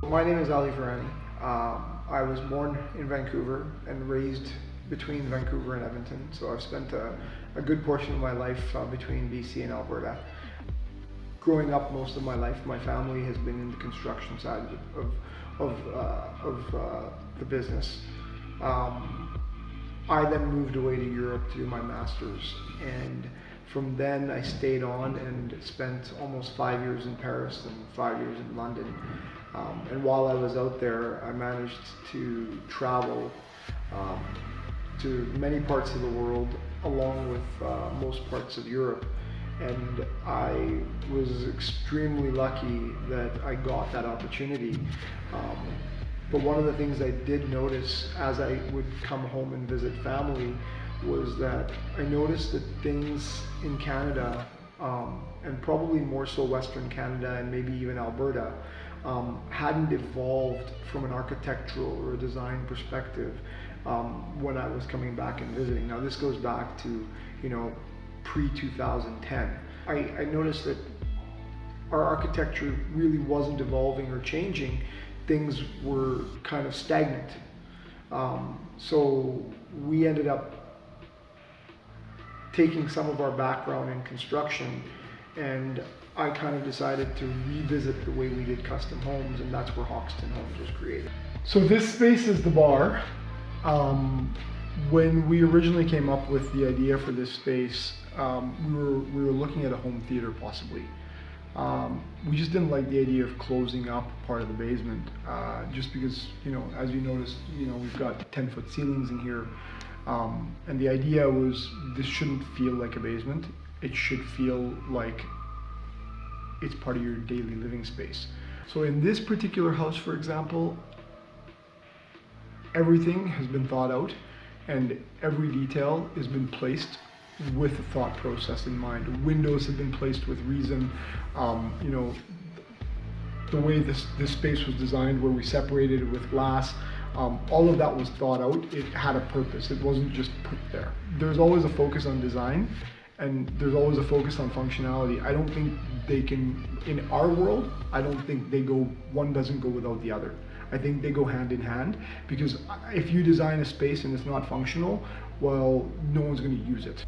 My name is Ali Varani. I was born in Vancouver and raised between Vancouver and Edmonton, so I've spent a good portion of my life between BC and Alberta. Growing up, most of my life, my family has been in the construction side of the business. I then moved away to Europe to do my master's, and from then I stayed on and spent almost 5 years in Paris and 5 years in London. And while I was out there, I managed to travel to many parts of the world, along with most parts of Europe. And I was extremely lucky that I got that opportunity. But one of the things I did notice as I would come home and visit family was that I noticed that things in Canada, and probably more so Western Canada and maybe even Alberta, hadn't evolved from an architectural or a design perspective when I was coming back and visiting. Now this goes back to, pre-2010. I noticed that our architecture really wasn't evolving or changing. Things were kind of stagnant. So we ended up taking some of our background in construction, and I kind of decided to revisit the way we did custom homes, and that's where Hoxton Homes was created. So this space is the bar. When we originally came up with the idea for this space, we were looking at a home theater possibly. We just didn't like the idea of closing up part of the basement, just because, as you noticed, we've got 10-foot ceilings in here. And the idea was this shouldn't feel like a basement. It should feel like it's part of your daily living space. So in this particular house, for example, everything has been thought out and every detail has been placed with a thought process in mind. Windows have been placed with reason. The way this space was designed, where we separated it with glass, all of that was thought out. It had a purpose. It wasn't just put there. There's always a focus on design, and there's always a focus on functionality. I don't think they can, in our world, I don't think one doesn't go without the other. I think they go hand in hand, because if you design a space and it's not functional, well, no one's going to use it.